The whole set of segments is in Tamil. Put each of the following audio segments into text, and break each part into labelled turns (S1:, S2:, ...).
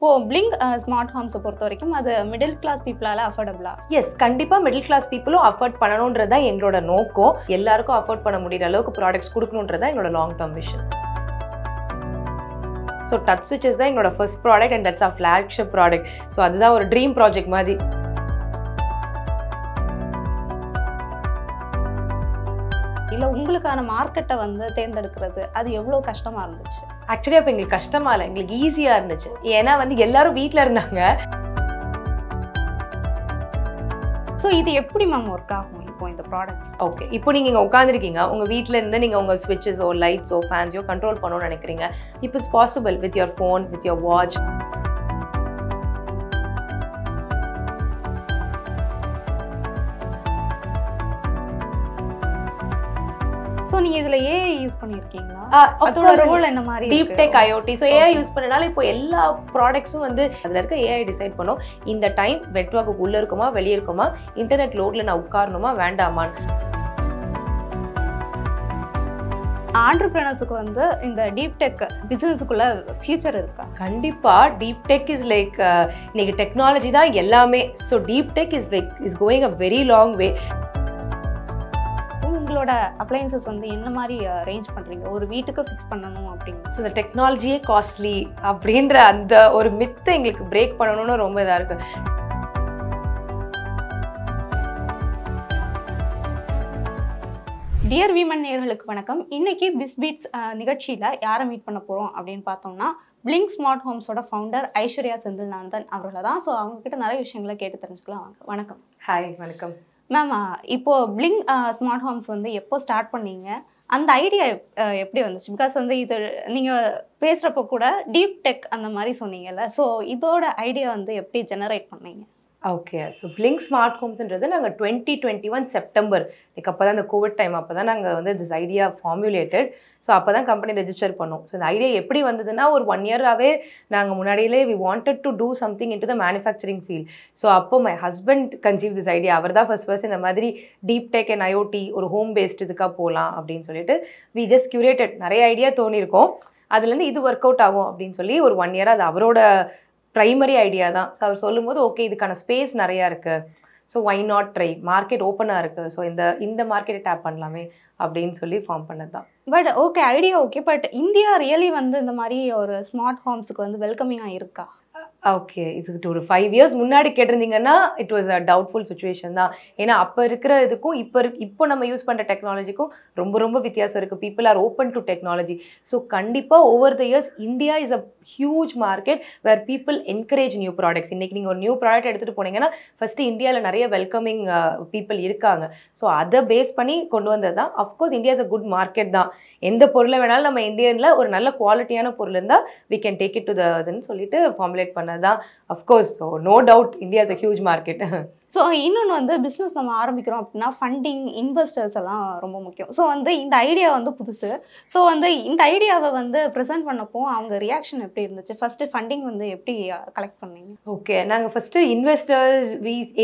S1: இப்போ பிளிங்க் ஸ்மார்ட் ஹோம்ஸை பொறுத்த வரைக்கும் அது மிடில் கிளாஸ் பீப்புளால அஃபோர்டபுளா?
S2: எஸ், கண்டிப்பாக மிடில் கிளாஸ் பீப்புளும் அஃபோர்ட் பண்ணணுன்றது தான் எங்களோட நோக்கம். எல்லாருக்கும் அஃபோர்ட் பண்ண முடிகிற அளவுக்கு ப்ராடக்ட்ஸ் கொடுக்கணுன்றது தான் எங்களோட long term vision. So touch ஸ்விட்சஸ் தான் எங்களோட first product and that's a flagship product. So அதுதான் ஒரு ட்ரீம் ப்ராஜெக்ட் மாதிரி.
S1: இல்லை உங்களுக்கான மார்க்கெட்டை வந்து தேர்ந்தெடுக்கிறது அது எவ்வளோ கஷ்டமாக இருந்துச்சு?
S2: ஆக்சுவலி அப்போ எங்களுக்கு கஷ்டமா இல்லை, எங்களுக்கு ஈஸியாக இருந்துச்சு. ஏன்னா வந்து எல்லாரும் வீட்டில் இருந்தாங்க.
S1: ஸோ இது எப்படி மேம் ஒர்க் ஆகும் இப்போ இந்த ப்ராடக்ட்ஸ்?
S2: ஓகே, இப்போ நீங்கள் இங்கே உட்காந்துருக்கீங்க, உங்கள் வீட்டில் இருந்து நீங்கள் உங்கள் ஸ்விட்சஸோ லைட்ஸோ ஃபேன்ஸோ கண்ட்ரோல் பண்ணணும்னு நினைக்கிறீங்க. இப்போ it's possible with your phone, with your watch.
S1: So நீங்கள் இதில் ஏஐ யூஸ் பண்ணியிருக்கீங்களா? அதோட ரோல் என்ன மாதிரி?
S2: Deep tech IoT. So AI use பண்ணனால இப்போ எல்லா ப்ராடக்ட்ஸும் வந்து அதில் இருக்க ஏஐ டிசைட் பண்ணும் இந்த டைம் நெட்வொர்க்கு உள்ளே இருக்குமா வெளியே இருக்குமா, இன்டர்நெட் லோடில் நான் உட்காரணுமா வேண்டாமான்னு.
S1: ஆண்டர்பிரினர்ஸுக்கு வந்து இந்த டீப் டெக் பிஸ்னஸுக்குள்ள ஃபியூச்சர் இருக்கா?
S2: கண்டிப்பாக. டீப் டெக் இஸ் லைக் இன்னைக்கு டெக்னாலஜி தான் எல்லாமே. So deep tech is going a very long way.
S1: உங்களோட அப்ளையன்சஸ் வந்து என்ன மாதிரி ரேஞ்ச் பண்ணுறீங்க ஒரு வீட்டுக்கு ஃபிக்ஸ் பண்ணணும் அப்படின்னு?
S2: ஸோ இந்த டெக்னாலஜியே காஸ்ட்லி அப்படின்ற அந்த ஒரு மித்தை எங்களுக்கு பிரேக் பண்ணணும்னு ரொம்ப இதாக இருக்கு.
S1: டியர் வீமன் நேயர்களுக்கு வணக்கம். இன்னைக்கு பிஸ்பீட்ஸ் நிகழ்ச்சியில் யாரை மீட் பண்ண போகிறோம் அப்படின்னு பார்த்தோம்னா பிளிங்க் ஸ்மார்ட் ஹோம்ஸோட ஃபவுண்டர் ஐஸ்வர்யா செந்தில்நாதன் அவர்களை தான். ஸோ அவங்கக்கிட்ட நிறைய விஷயங்களை கேட்டு தெரிஞ்சுக்கலாம். வணக்கம்.
S2: ஹாய், வணக்கம்
S1: மேம். இப்போ பிளிங்க் ஸ்மார்ட் ஹோம்ஸ் வந்து எப்போ ஸ்டார்ட் பண்ணீங்க? அந்த ஐடியா எப்படி வந்துச்சு? பிகாஸ் வந்து இது நீங்கள் பேசுகிறப்போ கூட டீப் டெக் அந்த மாதிரி சொன்னீங்கல்ல, ஸோ இதோட ஐடியா வந்து எப்படி ஜெனரேட் பண்ணீங்க?
S2: ஓகே, ஸோ பிளிங்க் ஸ்மார்ட் ஹோம்ஸ்ன்றது நாங்கள் 2021 செப்டம்பர் அப்போ தான் இந்த கோவிட் டைம் அப்போ தான் நாங்கள் வந்து திஸ் ஐடியா ஃபார்முலேட்டட். ஸோ அப்போ தான் கம்பெனி ரெஜிஸ்டர் பண்ணோம். ஸோ இந்த ஐடியா எப்படி வந்ததுன்னா ஒரு 1 இயராகவே நாங்கள் முன்னாடியிலே we wanted to do something into the manufacturing field. So அப்போ my husband conceive this idea. அவர் தான் ஃபர்ஸ்ட் இந்த மாதிரி டீப் டெக் அண்ட் ஐஓடி ஒரு ஹோம் பேஸ்ட் இதுக்காக போகலாம் அப்படின்னு சொல்லிட்டு வி ஜஸ்ட் கியூரேட்டட். நிறைய ஐடியா தோணியிருக்கோம், அதுலேருந்து இது ஒர்க் அவுட் ஆகும் அப்படின்னு சொல்லி ஒரு 1 இயராக அது அவரோட ப்ரைமரி ஐடியா தான். ஸோ அவர் சொல்லும்போது ஓகே இதுக்கான ஸ்பேஸ் நிறையா இருக்குது, so why not try, market ஓப்பனாக இருக்குது, ஸோ இந்த மார்க்கெட்டை டேப் பண்ணலாமே அப்படின்னு சொல்லி ஃபார்ம் பண்ணது தான்.
S1: But okay, idea okay, but India really வந்து இந்த மாதிரி ஒரு ஸ்மார்ட் ஹோம்ஸுக்கு வந்து வெல்கமிங்காக இருக்கா?
S2: ஓகே, இதுக்கு ஒரு 5 இயர்ஸ் முன்னாடி கேட்டிருந்தீங்கன்னா it was a doubtful situation தான். ஏன்னா அப்போ இருக்கிற இதுக்கும் இப்போ நம்ம யூஸ் பண்ணுற டெக்னாலஜிக்கும் ரொம்ப வித்தியாசம் இருக்குது. People are open to technology. So கண்டிப்பாக over the years India is a huge market where people encourage new products. இன்றைக்கி நீங்கள் ஒரு நியூ ப்ராடக்ட் எடுத்துகிட்டு போனீங்கன்னா ஃபஸ்ட்டு இந்தியாவில் நிறைய வெல்கமிங் பீப்புள் இருக்காங்க. ஸோ அதை பேஸ் பண்ணி கொண்டு வந்தது தான். Of course India is a good market தான். எந்த பொருளை வேணாலும் நம்ம இந்தியனில் ஒரு நல்ல குவாலிட்டியான பொருள் இருந்தால் we can take it to இதுன்னு சொல்லிட்டு ஃபார்முலேட் பண்ணது தான். Of course so no doubt India is a huge market.
S1: So இன்னொன்று வந்து பிஸ்னஸ் நம்ம ஆரம்பிக்கிறோம் அப்படின்னா ஃபண்டிங், இன்வெஸ்டர்ஸ் எல்லாம் ரொம்ப முக்கியம். ஸோ வந்து இந்த ஐடியா வந்து புதுசு. ஸோ வந்து இந்த ஐடியாவை வந்து ப்ரெசென்ட் பண்ணப்போ அவங்க ரியாக்ஷன் எப்படி இருந்துச்சு? ஃபர்ஸ்ட்டு ஃபண்டிங் வந்து எப்படி கலெக்ட் பண்ணீங்க?
S2: ஓகே, நாங்கள் ஃபஸ்ட்டு இன்வெஸ்டர்ஸ்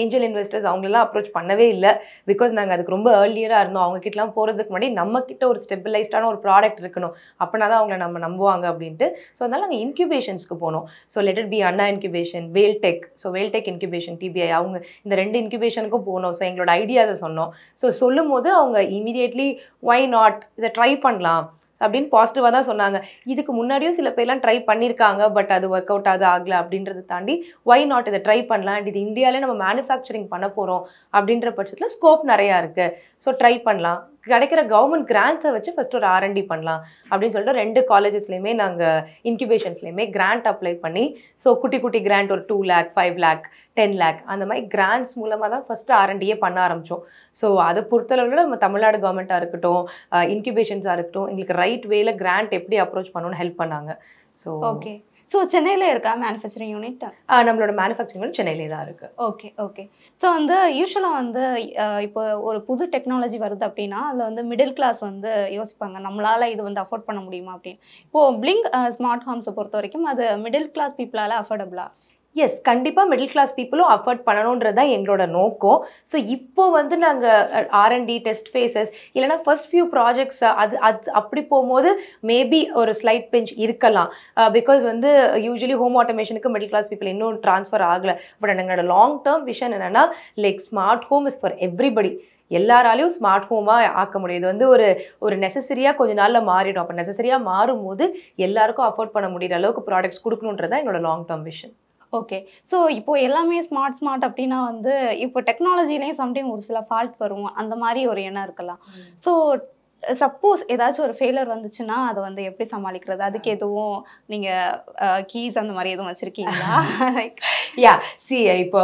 S2: ஏஞ்சல் இன்வெஸ்டர்ஸ் அவங்களெல்லாம் அப்ரோச் பண்ணவே இல்லை. பிகாஸ் நாங்கள் அதுக்கு ரொம்ப ஏர்லியராக இருந்தோம். அவங்ககிட்டலாம் போகிறதுக்கு முன்னாடி நம்மக்கிட்ட ஒரு ஸ்டெபிலைஸ்டான ஒரு ப்ராடக்ட் இருக்கணும், அப்படின்னா தான் அவங்கள நம்ம நம்புவாங்க அப்படின்ட்டு. ஸோ அதனால் நாங்கள் இன்க்யூபேஷன்ஸ்க்கு போனோம். So let it be Anna incubation, Vel Tech. So Vel Tech incubation, DPI, அவங்க இந்த 2 இன்க்யூபேஷனுக்கும் போனோம். ஸோ எங்களோட ஐடியாஸை சொன்னோம். ஸோ சொல்லும் போது அவங்க இமீடியட்லி ஒய் நாட் இதை ட்ரை பண்ணலாம் அப்படின்னு பாசிட்டிவாக தான் சொன்னாங்க. இதுக்கு முன்னாடியும் சில பேர்லாம் ட்ரை பண்ணியிருக்காங்க, பட் அது ஒர்க் அவுட் ஆகலை அப்படின்றத தாண்டி ஒய் நாட் இதை ட்ரை பண்ணலாம், இது இந்தியாவிலே நம்ம மேனுஃபேக்சரிங் பண்ண போகிறோம் அப்படின்ற பட்சத்தில் ஸ்கோப் நிறையா இருக்குது, ஸோ ட்ரை பண்ணலாம், கிடைக்கிற கவர்மெண்ட் கிராண்ட்ஸை வச்சு ஃபஸ்ட் ஒரு R&D பண்ணலாம் அப்படின்னு சொல்லிட்டு 2 காலேஜஸ்லையுமே நாங்கள் இன்க்யூபேஷன்ஸ்லையுமே கிராண்ட் அப்ளை பண்ணி, ஸோ குட்டி கிராண்ட் ஒரு 2 lakh 5 lakh 10 lakh அந்த மாதிரி கிராண்ட்ஸ் மூலமாக தான் ஃபஸ்ட்டு R&Dயே பண்ண ஆரம்பித்தோம். ஸோ அதை பொறுத்தளவில் நம்ம தமிழ்நாடு கவர்மெண்ட்டாக இருக்கட்டும், இன்க்யூபேஷன்ஸாக இருக்கட்டும், எங்களுக்கு ரைட் வேல கிராண்ட் எப்படி அப்ரோச் பண்ணணும்னு ஹெல்ப் பண்ணாங்க. So
S1: okay. ஸோ சென்னையில் இருக்கா மேனுஃபேக்சரிங் யூனிட்?
S2: நம்மளோட மேனுஃபேக்சரிங் யூனிட் சென்னையிலே தான் இருக்குது.
S1: ஓகே. ஸோ வந்து யூஸ்வலாக வந்து இப்போ ஒரு புது டெக்னாலஜி வருது அப்படின்னா அதில் வந்து மிடில் கிளாஸ் வந்து யோசிப்பாங்க, நம்மளால் இது வந்து அஃபோர்ட் பண்ண முடியுமா அப்படின்னு. இப்போது பிளிங்க் ஸ்மார்ட் ஹோம்ஸை பொறுத்த வரைக்கும் அது மிடில் கிளாஸ் பீப்புளால் அஃபோர்டபுளா?
S2: எஸ், கண்டிப்பாக மிடில் கிளாஸ் பீப்புளும் அஃபோர்ட் பண்ணணுன்றது தான் எங்களோட நோக்கம். ஸோ இப்போ வந்து நாங்கள் R&D டெஸ்ட் ஃபேஸஸ் இல்லைனா ஃபர்ஸ்ட் ஃபியூ ப்ராஜெக்ட்ஸ் அது அப்படி போகும்போது மேபி ஒரு ஸ்லைட் பெஞ்ச் இருக்கலாம். பிகாஸ் வந்து யூஸ்வலி ஹோம் ஆட்டோமேஷனுக்கு மிடில் கிளாஸ் பீப்புள் இன்னும் ட்ரான்ஸ்ஃபர் ஆகலை. பட் எங்களோட லாங் டேர்ம் விஷன் என்னென்னா like smart home is for everybody. எல்லாராலையும் ஸ்மார்ட் ஹோமாக ஆக்க முடியும். இது வந்து ஒரு நெசசரியாக கொஞ்ச நாளில் மாறிடும். அப்போ நெசசரியாக மாறும்போது எல்லாருக்கும் அஃபோர்ட் பண்ண முடிகிற அளவுக்கு ப்ராடக்ட்ஸ் கொடுக்கணுன்றது தான் என்னோட long term vision.
S1: Okay. So இப்போ எல்லாமே ஸ்மார்ட் அப்படின்னா வந்து இப்போ டெக்னாலஜிலையும் சம்டைம் ஒரு சில ஃபால்ட் வரும். அந்த மாதிரி ஒரு எண்ணம் இருக்கலாம். ஸோ சப்போஸ் ஏதாச்சும் ஒரு ஃபெயிலியர் வந்துச்சுன்னா அதை வந்து எப்படி சமாளிக்கிறது? அதுக்கு எதுவும் நீங்கள் கீஸ் அந்த மாதிரி எதுவும் வச்சுருக்கீங்களா? லைக்
S2: யா சி இப்போ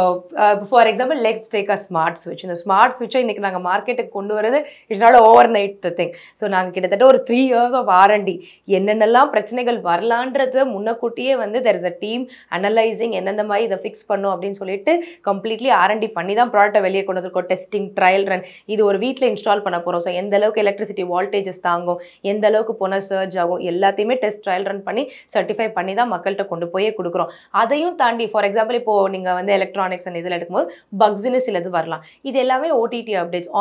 S2: for example let's take a smart ஸ்விட்ச். இந்த ஸ்மார்ட் ஸ்விட்சை இன்றைக்கி நாங்கள் மார்க்கெட்டுக்கு கொண்டு வரது it's not over night thing. So நாங்கள் கிட்டத்தட்ட ஒரு 3 years ஆஃப் R&D என்னென்னலாம் பிரச்சனைகள் வரலான்றது முன்னக்கூட்டியே வந்து there is a team analysing எந்தெந்த மாதிரி இதை ஃபிக்ஸ் பண்ணும் அப்படின்னு சொல்லிட்டு கம்ப்ளீட்லி R&D பண்ணி தான் ப்ராடக்ட்டை வெளியே கொண்டு வந்திருக்கோம். டெஸ்டிங், ட்ரையல் ரன், இது ஒரு வீட்டில் இன்ஸ்டால் பண்ண போகிறோம். ஸோ எந்த அளவுக்கு எலக்ட்ரிசிட்டி வால்டேஜஸ் தாங்கும், எந்த அளவுக்கு போனால் சர்ஜ் ஆகும், எல்லாத்தையுமே டெஸ்ட் ட்ரையல் ரன் பண்ணி சர்டிஃபை பண்ணி தான் மக்கள்கிட்ட கொண்டு போயே கொடுக்குறோம். அதையும் தாண்டி ஃபார் எக்ஸாம்பிள் இப்போ நீங்கள் வந்து எலக்ட்ரானிக்ஸ் அண்ட் இதில் எடுக்கும்போது பக்ஸ்ன்னு சிலது வரலாம். இது எல்லாமே OTT updates,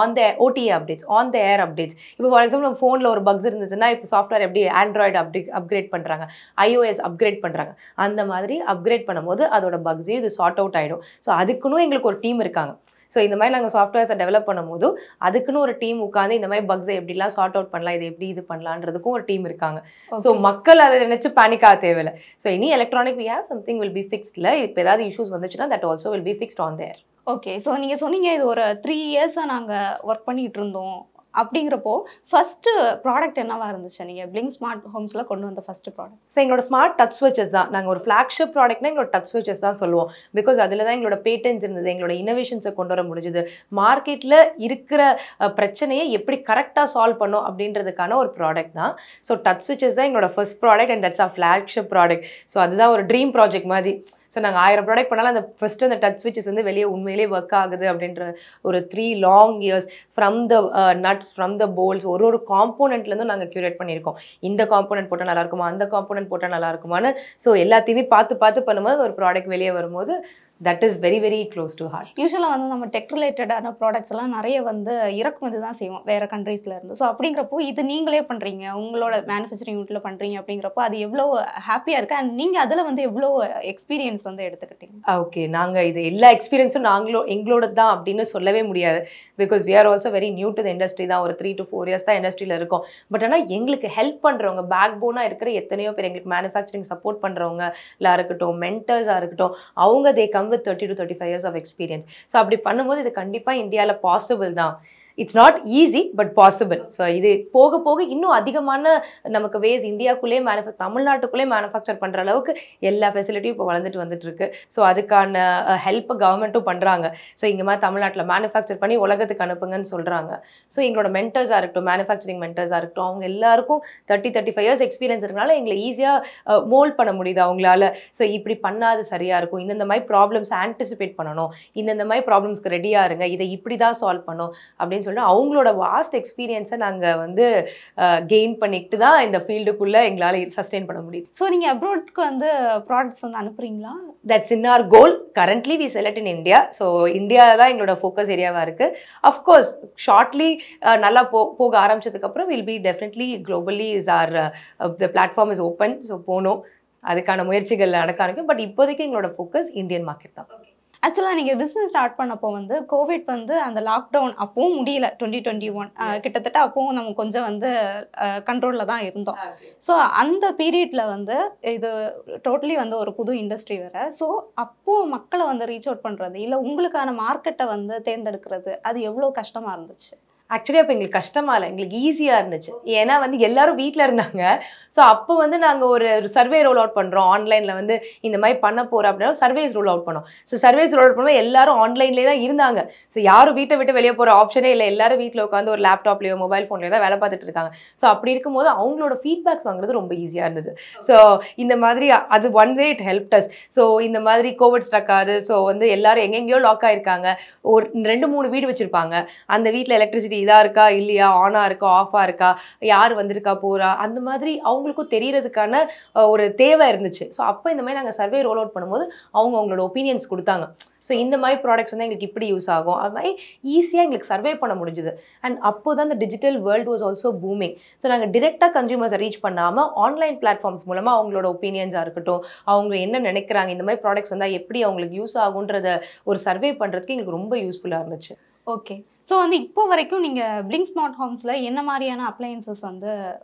S2: OTA updates, on the air updates. இப்போ ஃபார் எக்ஸாம்பிள் நம்ம ஃபோனில் ஒரு பக்ஸ் இருந்துச்சுன்னா இப்போ சாஃப்ட்வேர் எப்படி ஆண்ட்ராய்டு அப்கிரேட் பண்ணுறாங்க, iOS அப்கிரேட் பண்ணுறாங்க. அந்த மாதிரி அப்கிரேட் பண்ணும்போது அதோட பக்ஸையும் இது சார்ட் அவுட் ஆகிடும். ஸோ அதுக்குன்னு எங்களுக்கு ஒரு டீம் இருக்காங்க. ஸோ இந்த மாதிரி நாங்கள் சாஃப்ட்வேர்ஸை டெவலப் பண்ணும்போது அதுக்குன்னு ஒரு டீம் உட்காந்து இந்த மாதிரி பக்ஸை எப்படிலாம் சார்ட் அவுட் பண்ணலாம், இது எப்படி இது பண்ணலான்றதுக்கும் ஒரு டீம் இருக்காங்க. ஸோ மக்கள் அதை நினைச்சு பேனிக் ஆக தேவையில்லை. ஸோ இனி electronic we have something will be ஃபிக்ஸ்டில். இப்போ ஏதாவது இஷ்யூஸ் வந்துச்சுன்னா that also will be fixed on there.
S1: Okay. So நீங்கள் சொன்னீங்க இது ஒரு 3 years நாங்கள் ஒர்க் பண்ணிகிட்டு இருந்தோம் அப்படிங்கிறப்போ ஃபர்ஸ்ட் ப்ராடக்ட் என்னவா இருந்துச்சு? நீங்கள் பிளிங்க் ஸ்மார்ட் ஹோம்ஸில் கொண்டு வந்த ஃபர்ஸ்ட் ப்ராடக்ட்?
S2: ஸோ எங்களோட ஸ்மார்ட் டச் ஸ்விட்சஸ் தான். நாங்கள் ஒரு ஃப்ளாக்ஷிப் ப்ராடக்ட்னா எங்களோட டச் ஸ்விட்சஸ் தான் சொல்லுவோம். பிகாஸ் அதில் தான் எங்களோட பேட்டன்ஸ் இருந்தது, எங்களோட இனோவேஷன்ஸை கொண்டு வர முடிஞ்சது, மார்க்கெட்டில் இருக்கிற பிரச்சனையை எப்படி கரெக்டாக சால்வ் பண்ணும் அப்படின்றதுக்கான ஒரு ப்ராடக்ட் தான். ஸோ டச் ஸ்விட்சஸ் தான் எங்களோட first product and that's a flagship product. So அதுதான் ஒரு ட்ரீம் ப்ராஜெக்ட் மாதிரி. ஸோ நாங்கள் 1000 ப்ராடக்ட் பண்ணாலும் அந்த ஃபஸ்ட்டு அந்த டச் ஸ்விட்சஸ் வந்து வெளியே உண்மையிலே ஒர்க் ஆகுது அப்படின்ற ஒரு 3 long years from the nuts, from the bolts, ஒரு காம்போனண்ட்லேருந்தும் நாங்கள் க்யூரேட் பண்ணியிருக்கோம். இந்த காம்போனன்ட் போட்டால் நல்லா இருக்குமா, அந்த காம்போனன்ட் போட்டால் நல்லா இருக்குமான்னு. ஸோ எல்லாத்தையுமே பார்த்து பண்ணும்போது ஒரு ப்ராடக்ட் வெளியே வரும்போது that is very very close to heart.
S1: யூஸ்வலாக வந்து நம்ம டெக் ரிலேட்டடான ப்ராடக்ட்ஸ் எல்லாம் நிறைய வந்து இறக்குமதி தான் செய்வோம் வேறு கண்ட்ரீஸில் இருந்து. ஸோ அப்படிங்கிறப்போ இது நீங்களே பண்ணுறீங்க, உங்களோட மேனுஃபேக்சரிங் யூனிட்டில் பண்ணுறீங்க அப்படிங்கிறப்போ அது எவ்வளோ ஹாப்பியாக இருக்குது அண்ட் நீங்கள் அதில் வந்து எவ்வளோ எக்ஸ்பீரியன்ஸ் வந்து எடுத்துக்கிட்டீங்க?
S2: ஓகே, நாங்கள் இது எல்லா எக்ஸ்பீரியன்ஸும் எங்களோட தான் அப்படின்னு சொல்லவே முடியாது. Because we are also very new to the industry தான். ஒரு 3 to 4 years தான் இண்டஸ்ட்ரியில் இருக்கோம். பட் ஆனால் எங்களுக்கு ஹெல்ப் பண்ணுறவங்க, பேக் போனாக இருக்கிற எத்தனையோ பேர், எங்களுக்கு மேனுஃபேக்சரிங் சப்போர்ட் பண்ணுறவங்களா இருக்கட்டும், மென்டர்ஸாக இருக்கட்டும், அவங்க they come with 30 to 35 years of experience. So அப்படி பண்ணும்போது இது கண்டிப்பாக இந்தியாவில் பாசிபிள் தான். It's not easy but possible. So இது போக போக இன்னும் அதிகமான நமக்கு வேஸ் இந்தியாவுக்குள்ளே தமிழ்நாட்டுக்குள்ளே மேனுஃபேக்சர் பண்ணுற அளவுக்கு எல்லா ஃபெசிலிட்டியும் இப்போ வந்துட்டு இருக்கு. ஸோ அதுக்கான ஹெல்ப் கவர்மெண்ட்டும் பண்ணுறாங்க. ஸோ இங்கே மாதிரி தமிழ்நாட்டில் மேனுஃபேக்சர் பண்ணி உலகத்துக்கு அனுப்புங்கன்னு சொல்கிறாங்க. ஸோ எங்களோட மென்டர்ஸாக இருக்கட்டும், மேனுஃபேக்சரிங் மென்டர்ஸாக இருக்கட்டும், அவங்க எல்லாருக்கும் 30-35 years எக்ஸ்பீரியன்ஸ் இருக்கனால எங்களை ஈஸியாக மோல்ட் பண்ண முடியுது அவங்களால. ஸோ இப்படி பண்ணாது சரியாக இருக்கும், இந்த மாதிரி ப்ராப்ளம்ஸ் ஆன்டிசிபேட் பண்ணணும், இந்த மாதிரி ப்ராப்ளம்ஸ்க்கு ரெடியாக இருங்க, இதை இப்படி தான் சால்வ் பண்ணும் அப்படின்னு சொல்லிட்டு அவங்களோட வாஸ்ட் எக்ஸ்பீரியன்ஸை நாங்கள் வந்து கெயின் பண்ணிட்டு தான் இந்த ஃபீல்டுக்குள்ளே எங்களால் சஸ்டெயின் பண்ண முடியும்.
S1: ஸோ நீங்கள் அப்ராட்க்கு வந்து ப்ராடக்ட்ஸ் வந்து அனுப்புறீங்களா?
S2: That's in our goal. Currently we sell it in India. So India தான் எங்களோட ஃபோக்கஸ் ஏரியாவாக இருக்குது. அஃப்கோர்ஸ் ஷார்ட்லி நல்லா போக ஆரம்பிச்சதுக்கப்புறம் will be definitely globally is our the platform is open. So போகணும், அதுக்கான முயற்சிகள் நடக்க ஆரம்பிக்கும். பட் இப்போதைக்கு எங்களோட ஃபோக்கஸ் இந்தியன் மார்க்கெட் தான்.
S1: ஆக்சுவலாக நீங்கள் பிஸ்னஸ் ஸ்டார்ட் பண்ணப்போ வந்து கோவிட் வந்து அந்த லாக்டவுன் அப்பவும் முடியல 2021 கிட்டத்தட்ட அப்பவும் நம்ம கொஞ்சம் வந்து கண்ட்ரோலில் தான் இருந்தோம். ஸோ அந்த பீரியடில் வந்து இது டோட்டலி வந்து ஒரு புது இண்டஸ்ட்ரி வேறு. ஸோ அப்போது மக்களை வந்து ரீச் அவுட் பண்ணுறது இல்லை உங்களுக்கான மார்க்கெட்டை வந்து தேர்ந்தெடுக்கிறது அது எவ்வளோ கஷ்டமாக இருந்துச்சு?
S2: ஆக்சுவலி அப்போ எங்களுக்கு கஷ்டமாக இல்லை, எங்களுக்கு ஈஸியாக இருந்துச்சு. ஏன்னா வந்து எல்லாரும் வீட்டில் இருந்தாங்க. ஸோ அப்போ வந்து நாங்கள் ஒரு சர்வே ரோல் அவுட் பண்ணுறோம் ஆன்லைனில், வந்து இந்த மாதிரி பண்ண போகிறோம் அப்படின்னா சர்வேஸ் ரோல் அவுட் பண்ணோம். ஸோ சர்வேஸ் ரோல் அவுட் பண்ணும்போது எல்லாரும் ஆன்லைன்லேயே தான் இருந்தாங்க. ஸோ யாரும் வீட்டை விட்டு வெளியே போகிற ஆப்ஷனே இல்லை, எல்லாரும் வீட்டில் உட்காந்து ஒரு லேப்டாப்லேயோ மொபைல் ஃபோன்லேயோ தான் வேலை பார்த்துட்டு இருக்காங்க. ஸோ அப்படி இருக்கும்போது அவங்களோட ஃபீட்பேக்ஸ் வாங்குறது ரொம்ப ஈஸியாக இருந்தது. ஸோ இந்த மாதிரி அது one way it help us. So இந்த மாதிரி கோவிட் ஸ்ட்ரக் ஆகுது. ஸோ வந்து எல்லாரும் எங்கெங்கேயோ லாக் ஆகிருக்காங்க. ஒரு 2-3 வீடு வச்சுருப்பாங்க, அந்த வீட்டில் எலக்ட்ரிசிட்டி எலக்ட்ரிசிட்டி இதா இருக்கா இல்லையா, ஆனா இருக்கா ஆஃபா இருக்கா, யார் வந்திருக்கா போறா, அந்த மாதிரி அவங்களுக்கும் தெரியறதுக்கான ஒரு தேவை இருந்துச்சு. ஸோ அப்போ இந்த மாதிரி நாங்கள் சர்வே ரோல் அவுட் பண்ணும்போது அவங்களோட ஒப்பீனியன்ஸ் கொடுத்தாங்க. ஸோ இந்த மாதிரி ப்ராடக்ட்ஸ் வந்து எங்களுக்கு இப்படி யூஸ் ஆகும், அது மாதிரி ஈஸியாக எங்களுக்கு சர்வே பண்ண முடிஞ்சுது. அண்ட் அப்போ தான் இந்த digital world was also booming. So நாங்கள் டிரெக்டாக கன்சியூமர்ஸை ரீச் பண்ணாமல் ஆன்லைன் பிளாட்ஃபார்ம்ஸ் மூலமாக அவங்களோட ஒப்பீனியன்ஸாக இருக்கட்டும், அவங்க என்ன நினைக்கிறாங்க, இந்த மாதிரி ப்ராடக்ட்ஸ் வந்தால் எப்படி அவங்களுக்கு யூஸ் ஆகுன்றத ஒரு சர்வே பண்ணுறதுக்கு எங்களுக்கு ரொம்ப யூஸ்ஃபுல்லாக இருந்துச்சு.
S1: ஓகே. ஸோ வந்து இப்போ வரைக்கும் நீங்கள் பிளிங்க் ஸ்மார்ட் ஹோம்ஸில் என்ன மாதிரியான அப்ளையன்சஸ் வந்து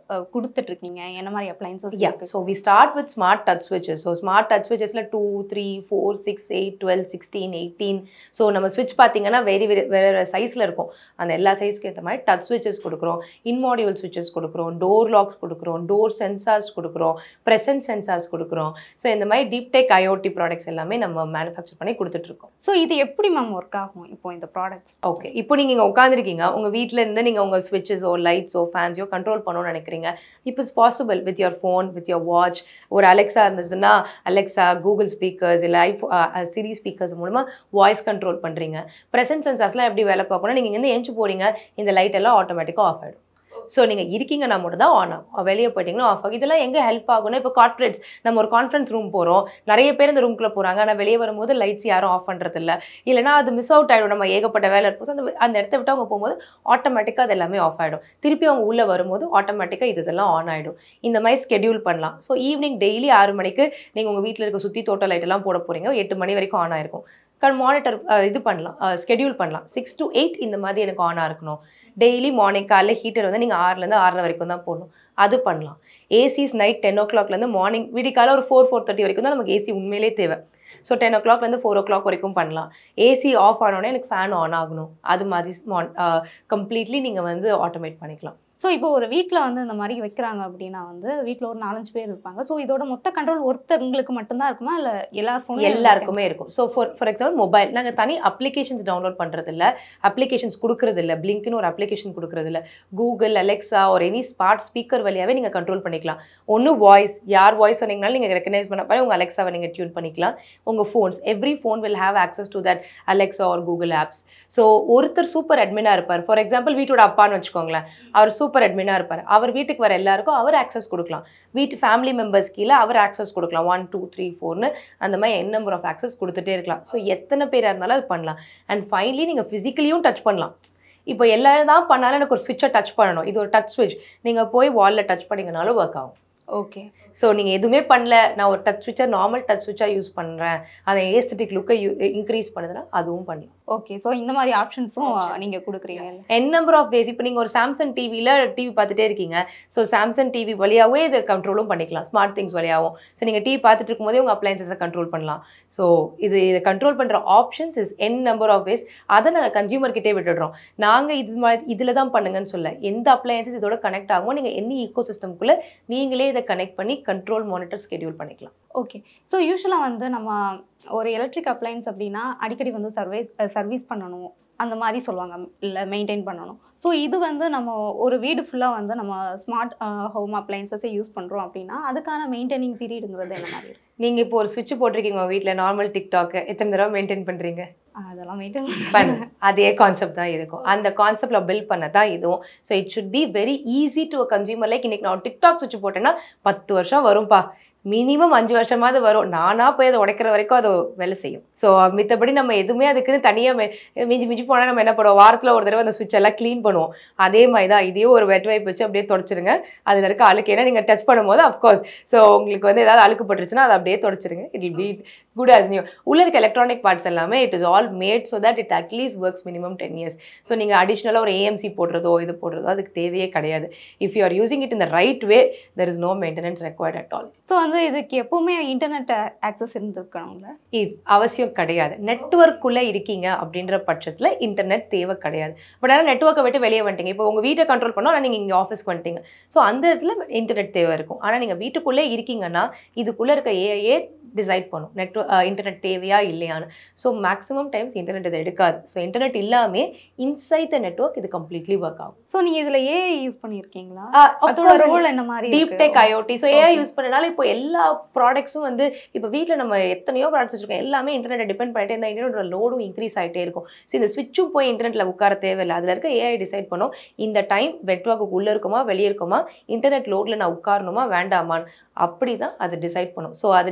S1: கொடுத்துட்ருக்கீங்க? என்ன மாதிரி appliances?
S2: So we start with smart touch ஸ்விட்சஸ். ஸோ ஸ்மார்ட் டச் ஸ்விட்சஸில் 2, 3, 4, 6, 8, 12, 16, 18. ஸோ நம்ம ஸ்விட்ச் பார்த்தீங்கன்னா வேறு சைஸில் இருக்கும். அந்த எல்லா சைஸ்க்கு ஏற்ற மாதிரி டச் ஸ்விட்சஸ் கொடுக்குறோம், இன்மாடியூல் ஸ்விட்சஸ் கொடுக்குறோம், டோர் லாக்ஸ் கொடுக்குறோம், டோர் சென்சார்ஸ் கொடுக்குறோம், ப்ரெசன்ட் சென்சார்ஸ் கொடுக்குறோம். ஸோ இந்த மாதிரி டீப் டெக் ஐஓடி ப்ராடக்ட்ஸ் எல்லாமே நம்ம மேனுஃபேக்சர் பண்ணி கொடுத்துட்ருக்கோம்.
S1: ஸோ இது எப்படி மேம் ஒர்க் ஆகும் இப்போ இந்த ப்ராடக்ட்ஸ்?
S2: ஓகே, இப்போ நீங்கள் உட்காந்துருக்கீங்க, உங்கள் வீட்டில் இருந்து நீங்கள் உங்கள் ஸ்விட்சஸோ லைட்ஸோ ஃபேன்ஸோ கண்ட்ரோல் பண்ணணும்னு நினைக்கிறீங்க. இப்போ it's possible with your phone, with your watch. ஒரு அலெக்ஸா இருந்துச்சுன்னா அலெக்ஸா, கூகுள் ஸ்பீக்கர்ஸ் இல்லை சிரி ஸ்பீக்கர்ஸ் மூலமாக வாய்ஸ் கண்ட்ரோல் பண்ணுறீங்க. ப்ரெசன்ட் சென்சார்ஸ்லாம் எப்படி வேலை பார்க்கணும், நீங்கள் இங்கேருந்து எஞ்சி போறீங்க, இந்த லைட் எல்லாம் ஆட்டோமேட்டிக்காக ஆஃப் ஆகிடும். ஸோ நீங்கள் இருக்கீங்கன்னா மட்டும் தான் ஆன் ஆகும், வெளியே போயிட்டீங்கன்னா ஆஃப் ஆகும். இதெல்லாம் எங்கே ஹெல்ப் ஆகும்னா, இப்போ கார்ப்பரேட்ஸ் நம்ம ஒரு கான்ஃபரன்ஸ் ரூம் போகிறோம், நிறைய பேர் இந்த ரூம்குள்ளே போகிறாங்க, ஆனால் வெளியே வரும்போது லைட்ஸ் யாரும் ஆஃப் பண்ணுறதில்ல, இல்லைனா அது மிஸ் அவுட் ஆகிடும், நம்ம ஏகப்பட்ட வேலை இருக்கும். அந்த இடத்த விட்டு அவங்க போகும்போது ஆட்டோமேட்டிக்காக அது எல்லாமே ஆஃப் ஆகிடும். திருப்பி அவங்க உள்ளே வரும்போது ஆட்டோமேட்டிக்காக இதெல்லாம் ஆன் ஆகிடும். இந்த மாதிரி ஸ்கெடியூல் பண்ணலாம். ஸோ ஈவினிங் டெய்லி 6 மணிக்கு நீங்கள் உங்கள் வீட்டில் இருக்க சுற்றி தோட்ட லைட்டெல்லாம் போட போகிறீங்க, 8 மணி வரைக்கும் ஆன் ஆகிருக்கும். மானிட்டர் இது பண்ணலாம், ஸ்கெடியூல் பண்ணலாம். 6 to 8 இந்த மாதிரி எனக்கு ஆனாக இருக்கணும். டெய்லி மார்னிங் காலையில் ஹீட்டர் வந்து நீங்கள் 6லேருந்து 6:30 வரைக்கும் தான் போடணும், அது பண்ணலாம். ஏசிஸ் நைட் 10 o'clockலேருந்து மார்னிங் விடிக்கால ஒரு 4, 4:30 வரைக்கும் தான் நமக்கு ஏசி உண்மையிலே தேவை. ஸோ 10 o'clockலேருந்து 4 o'clock வரைக்கும் பண்ணலாம். ஏசி ஆஃப் ஆனோடனே எனக்கு ஃபேன் ஆன் ஆகணும், அது மாதிரி கம்ப்ளீட்லி நீங்கள் வந்து ஆட்டோமேட் பண்ணிக்கலாம்.
S1: ஸோ இப்போ ஒரு வீட்டில் வந்து இந்த மாதிரி வைக்கிறாங்க அப்படின்னா வந்து வீட்டில் ஒரு 4-5 பேர் இருப்பாங்க. ஸோ இதோட மொத்த கண்ட்ரோல் ஒருத்தருக்கு மட்டும்தான் இருக்குமா, இல்லை
S2: எல்லாருக்குமே இருக்கும்? ஸோ ஃபார் எக்ஸாம்பிள் மொபைல் நாங்கள் தனி அப்ளிகேஷன்ஸ் டவுன்லோட் பண்ணுறது இல்லை, அப்ளிகேஷன்ஸ் கொடுக்குறது இல்லை. பிளிங்க்னு ஒரு அப்ளிகேஷன் கொடுக்குறது இல்லை. கூகுள், அலெக்ஸா ஒரு எனி ஸ்மார்ட் ஸ்பீக்கர் வழியாகவே நீங்கள் கண்ட்ரோல் பண்ணிக்கலாம். ஒன்று வாய்ஸ், யார் வாய்ஸ் சொன்னீங்கனாலும் நீங்கள் ரெக்கக்னைஸ் பண்ண உங்கள் அலெக்ஸாவை நீங்கள் டியூன் பண்ணிக்கலாம். உங்கள் phones, every phone will have access to that Alexa R Google apps. So ஒருத்தர் சூப்பர் அட்மினாக இருப்பார். ஃபார் எக்ஸாம்பிள் வீட்டோட அப்பான்னு வச்சுக்கோங்களேன், அவர் சூப்பர் அட்மினாக இருப்பார். அவர் வீட்டுக்கு வர எல்லாருக்கும் அவர் ஆக்சஸ் கொடுக்கலாம். வீட்டு ஃபேமிலி மெம்பர்ஸ் கீழே அவர் ஆக்சஸ் கொடுக்கலாம். 1, 2, 3, 4ன்னு அந்த மாதிரி என் நம்பர் ஆஃப் ஆக்சஸ் கொடுத்துட்டே இருக்கலாம். ஸோ எத்தனை பேராக இருந்தாலும் அது பண்ணலாம். அண்ட் ஃபைனலி நீங்கள் ஃபிசிக்கலியும் டச் பண்ணலாம். இப்போ எல்லாரும் தான் பண்ணாலும் எனக்கு ஒரு ஸ்விட்சை டச் பண்ணணும், இது ஒரு டச் ஸ்விட்ச், நீங்கள் போய் வாலில் டச் பண்ணிங்கனாலும் ஒர்க் ஆகும்.
S1: ஓகே.
S2: ஸோ நீங்கள் எதுவுமே பண்ணல, நான் ஒரு டச் ஸ்விட்சை நார்மல் டச் ஸ்விட்சாக யூஸ் பண்ணுறேன், அதை ஏஸ்தட்டிக் லுக்கை இன்க்ரீஸ் பண்ணுதுன்னா அதுவும் பண்ணலாம்.
S1: ஓகே. ஸோ இந்த மாதிரி ஆப்ஷன்ஸும் நீங்கள் கொடுக்குறீங்க.
S2: என் நம்பர் ஆஃப் வேஸ். இப்போ நீங்கள் ஒரு சாம்சங் டிவியில் டிவி பார்த்துட்டே இருக்கீங்க, ஸோ சாம்சங் டிவி வழியாகவே இதை கண்ட்ரோலும் பண்ணிக்கலாம், ஸ்மார்ட் திங்ஸ் வழியாகவும். ஸோ நீங்கள் டிவி பார்த்துட்டு இருக்கும்போதே உங்கள் அப்ளைன்சஸை கண்ட்ரோல் பண்ணலாம். ஸோ இதை கண்ட்ரோல் பண்ணுற options is n number of ways. அதை நாங்கள் கன்சியூமர்கிட்டே விட்டுடுறோம். நாங்கள் இதில் தான் பண்ணுங்கன்னு சொல்ல, எந்த அப்ளையன்சஸ் இதோட கனெக்ட் ஆகும் நீங்கள் என்ன ஈக்கோ சிஸ்டம்குள்ளே நீங்களே இதை கனெக்ட் பண்ணி கண்ட்ரோல், மானிட்டர், ஸ்கெடியூல் பண்ணிக்கலாம்.
S1: ஓகே. ஸோ யூஸ்வலாக வந்து நம்ம ஒரு எலக்ட்ரிக் அப்ளையன்ஸ் அப்படின்னா அடிக்கடி வந்து சர்வீஸ் பண்ணணும் அந்த மாதிரி சொல்லுவாங்க, இல்லை மெயின்டைன் பண்ணணும். ஸோ இது வந்து நம்ம ஒரு வீடு ஃபுல்லாக வந்து நம்ம ஸ்மார்ட் ஹோம் அப்ளையன்ஸஸை யூஸ் பண்ணுறோம் அப்படின்னா அதுக்கான மெயின்டைனிங் பீரியடுங்கிறது என்ன மாதிரி இருக்கும்?
S2: நீங்கள் இப்போ ஒரு ஸ்விட்ச் போட்டிருக்கீங்க வீட்டில், நார்மல் டிக்டாக் எத்தனை தடவை மெயின்டைன் பண்ணுறீங்க?
S1: அதெல்லாம் மெயின்டைன்
S2: பண்ண அதே கான்செப்ட் தான் இருக்கும். அந்த கான்செப்டில் பில்ட் பண்ண தான் இதுவும். So it should be very easy to consumer. Like இன்னைக்கு நான் டிக்டாக் ஸ்விட்ச் போட்டேன்னா 10 வருஷம் வரும்பா, மினிமம் 5 வருஷமாவது வரும். நானாக போய் அதை உடைக்கிற வரைக்கும் அது வேலை செய்யும். ஸோ மித்தபடி நம்ம எதுவுமே அதுக்குன்னு தனியாக மிஞ்சி போனால் நம்ம என்ன பண்ணுவோம், வாரத்தில் ஒரு தடவை அந்த ஸ்விட்ச் எல்லாம் க்ளீன் பண்ணுவோம். அதே மாதிரி தான் இதையும் ஒரு வெட் வைப் வச்சு அப்படியே தொடச்சிருங்க. அதில் இருக்க அழுக்கு ஏன்னா நீங்கள் டச் பண்ணும்போது அஃப்கோர்ஸ் ஸோ உங்களுக்கு வந்து ஏதாவது அழுக்கு பட்டுருச்சுன்னா அதை அப்படியே தொடச்சிருங்க. It will be good as new. உள்ள இருக்க எலக்ட்ரானிக் பார்ட்ஸ் எல்லாமே it is all made so that it at least works minimum 10 years. So நீங்கள் அடிஷ்னலாக ஒரு ஏஎம்சி போடுறதோ இது போடுறதோ அதுக்கு தேவையே கிடையாது. If you are using it in the right way there is no maintenance required at all.
S1: So வந்து இதுக்கு எப்பவுமே இன்டர்நெட் ஆக்சஸ் இருந்திருக்கணும்ல?
S2: இது அவசியம் கிடையாது. நெட்வொர்க்குள்ளே இருக்கீங்க அப்படின்ற பட்சத்தில் இன்டர்நெட் தேவை கிடையாது. பட் ஆனால் நெட்வொர்க்கை விட்டு வெளியே வந்துட்டீங்க, இப்போ உங்கள் வீட்டை கண்ட்ரோல் பண்ணோம், ஆனால் நீங்கள் இங்கே ஆஃபீஸ்க்கு வந்துட்டீங்க, ஸோ அந்த இடத்துல இன்டர்நெட் தேவை இருக்கும். ஆனால் நீங்கள் வீட்டுக்குள்ளே இருக்கீங்கன்னா இதுக்குள்ளே இருக்க ஏஐ டிசைட் பண்ணும் இன்டர்நெட் தேவையா இல்லையான்னு. ஸோ மேக்ஸிமம் டைம்ஸ் இன்டர்நெட் இதை எடுக்காது. ஸோ இன்டர்நெட் இல்லாமல் இன்சைட் த நெட்வொர்க் இது கம்ப்ளீட்லி ஒர்க் ஆகும்.
S1: ஸோ நீங்கள் இதில் ஏஐ யூஸ் பண்ணியிருக்கீங்களா?
S2: Of
S1: அதோட
S2: course,
S1: ரோல் என்ன மாதிரி
S2: deep tech IoT. So AI use பண்ணனால இப்போ எல்லா ப்ராடக்ட்ஸும் வந்து இப்போ வீட்டில் நம்ம எத்தனையோ ப்ராடக்ட்ஸ் வச்சிருக்கோம், எல்லாமே இன்டர்நெட்டை டிபெண்ட் பண்ணிட்டு இந்த இன்டர்நெட்டோட லோடும் இன்க்ரீஸ் ஆகிட்டே இருக்கும். ஸோ இந்த ஸ்விட்சும் போய் இன்டர்நெட்டில் உட்கார தேவையில்லை. அதில் இருக்க ஏஐ டிசைட் பண்ணும் இந்த டைம் நெட்வொர்க்கு உள்ளே இருக்குமா வெளியே இருக்குமா, இன்டர்நெட் லோடில் நான் உட்காரணுமா வேண்டாமான்னு. அப்படி தான் அது டிசைட் பண்ணும். ஸோ அது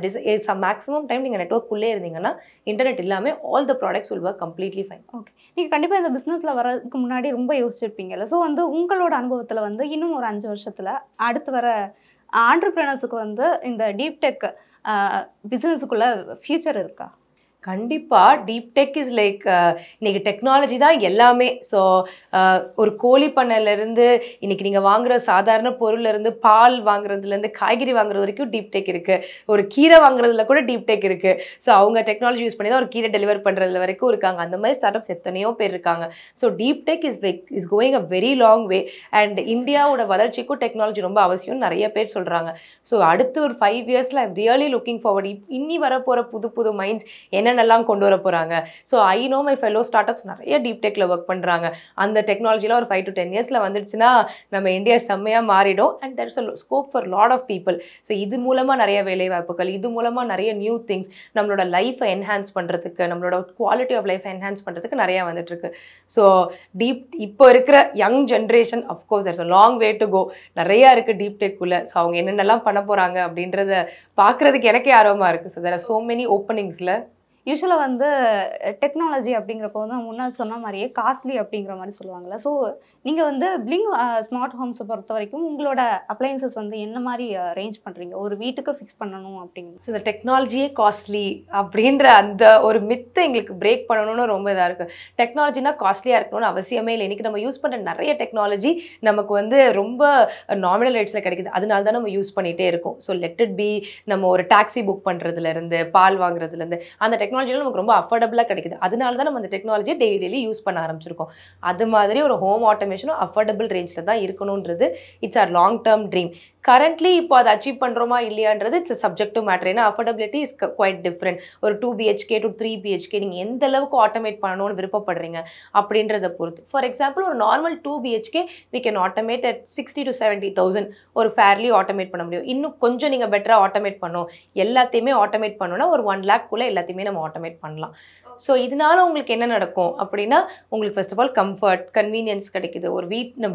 S2: மேக்ஸிமம் டைம் நீங்கள் நெட்வொர்க்குள்ளே இருந்தீங்கன்னா இன்டர்நெட் இல்லாமல் all the products will work completely fine.
S1: Okay, நீங்கள் கண்டிப்பாக இந்த பிஸ்னஸில் வரதுக்கு முன்னாடி ரொம்ப யோசிச்சிருப்பீங்கல்ல. ஸோ வந்து உங்களோட அனுபவத்தில் வந்து இன்னும் ஒரு 5 வருஷத்தில் அடுத்து வர ஆண்டர்பிரினர்ஸுக்கு வந்து இந்த டீப் டெக் பிஸ்னஸுக்குள்ள ஃபியூச்சர் இருக்கா?
S2: கண்டிப்பாக டீப் டெக் இஸ் லைக் இன்னைக்கு டெக்னாலஜி தான் எல்லாமே. ஸோ ஒரு கோழி பண்ணையிலேருந்து இன்னைக்கு நீங்கள் வாங்குற சாதாரண பொருள்லேருந்து பால் வாங்குறதுலேருந்து காய்கறி வாங்குறது வரைக்கும் டீப் டெக் இருக்குது. ஒரு கீரை வாங்குறதுல கூட டீப் டெக் இருக்குது. ஸோ அவங்க டெக்னாலஜி யூஸ் பண்ணி தான் ஒரு கீரை டெலிவர் பண்ணுறதுல வரைக்கும் இருக்காங்க. அந்த மாதிரி ஸ்டார்ட் அப்ஸ் எத்தனையோ பேர் இருக்காங்க. So deep tech is going a very long way. And இந்தியாவோட வளர்ச்சிக்கும் டெக்னாலஜி ரொம்ப அவசியம் நிறைய பேர் சொல்கிறாங்க. ஸோ அடுத்து ஒரு 5 இயர்ஸில் ஐம் ரியலி லுக்கிங் ஃபார்வர்ட். இன்னி வரப்போகிற புது மைண்ட்ஸ் என்னென்னலாம் கொண்டு வர போகிறாங்க. So I know my fellow start ups நிறைய டீப் டெக்கில் ஒர்க் பண்ணுறாங்க. அந்த டெக்னாலஜிலாம் ஒரு 5 to 10 இயர்ஸில் வந்துடுச்சுன்னா நம்ம இந்தியா செம்மையாக மாறிடும். And there is a scope for lot of people. So இது மூலமாக நிறைய வேலைவாய்ப்புகள், இது மூலமாக நிறைய நியூ திங்ஸ், நம்மளோட லைஃப்பை என்ஹான்ஸ் பண்ணுறதுக்கு, நம்மளோட குவாலிட்டி ஆஃப் லைஃப் என்ஹான்ஸ் பண்ணுறதுக்கு நிறையா வந்துட்டுருக்கு. ஸோ இப்போ இருக்கிற young generation of course there is a long way to go. நிறையா இருக்குது டீப் டெக்குள்ளே. ஸோ அவங்க என்னென்னலாம் பண்ண போகிறாங்க அப்படின்றத பார்க்குறதுக்கு எனக்கே ஆர்வமாக இருக்குது. So there are so many ஓப்பனிங்ஸில்.
S1: யூஸ்வலாக வந்து டெக்னாலஜி அப்படிங்கிறப்போ வந்து முன்னாடி சொன்ன மாதிரியே காஸ்ட்லி அப்படிங்கிற மாதிரி சொல்லுவாங்கள்ல. ஸோ நீங்கள் வந்து பிளிங் ஸ்மார்ட் ஹோம்ஸை பொறுத்த வரைக்கும் உங்களோட அப்ளையன்சஸ் வந்து என்ன மாதிரி ரேஞ்ச் பண்ணுறீங்க ஒரு வீட்டுக்கு ஃபிக்ஸ் பண்ணணும் அப்படின்னு?
S2: ஸோ இந்த டெக்னாலஜியே காஸ்ட்லி அப்படின்ற அந்த ஒரு மித்தை எங்களுக்கு பிரேக் பண்ணணும்னு ரொம்ப இதாக இருக்குது. டெக்னாலஜினா காஸ்ட்லியாக இருக்கணும்னு அவசியமே இல்லை. இன்றைக்கி நம்ம யூஸ் பண்ணுற நிறைய டெக்னாலஜி நமக்கு வந்து ரொம்ப நாமினல் ரேட்ஸில் கிடைக்குது. அதனால தான் நம்ம யூஸ் பண்ணிகிட்டே இருக்கோம். ஸோ லெட் இட் பி நம்ம ஒரு டாக்ஸி புக் பண்ணுறதுலேருந்து பால் வாங்குறதுலேருந்து அந்த டெக்னாலஜியில் நமக்கு ரொம்ப அஃபோர்டபுளாக கிடைக்குது. அதனால தான் நம்ம அந்த டெக்னாலஜியை டெய்லி யூஸ் பண்ண ஆரம்பிச்சிருக்கோம். அது மாதிரி ஒரு ஹோம் ஆட்டோமேஷனும் அஃபோர்டபுள் ரேஞ்சில் தான் இருக்கணுன்றது it's our long term dream. Currently இப்போ அதை அச்சீவ் பண்ணுறோமா இல்லையான்றது இட்ஸ் சப்ஜெக்ட் மேட்டர். ஏன்னா அஃபோர்டபிலிட்டி இஸ் குவைட் டிஃப்ரெண்ட். ஒரு 2 BHK to 3 BHK நீங்கள் எந்த அளவுக்கு ஆட்டோமேட் பண்ணணும்னு விருப்பப்படுறீங்க அப்படின்றத பொறுத்து. ஃபார் எக்ஸாம்பிள் ஒரு normal 2 BHK we can automate at 60 to 70,000 ஒரு ஃபேர்லி ஆட்டோமேட் பண்ண முடியும். இன்னும் கொஞ்சம் நீங்கள் பெட்டராக ஆட்டோமேட் பண்ணணும், எல்லாத்தையுமே ஆட்டோமேட் பண்ணணும்னா ஒரு 1 lakh எல்லாத்தையுமே நம்ம ஆட்டோமேட் பண்ணலாம். ஸோ இதனால உங்களுக்கு என்ன நடக்கும் அப்படின்னா உங்களுக்கு first of all comfort, convenience கிடைக்குது. ஒரு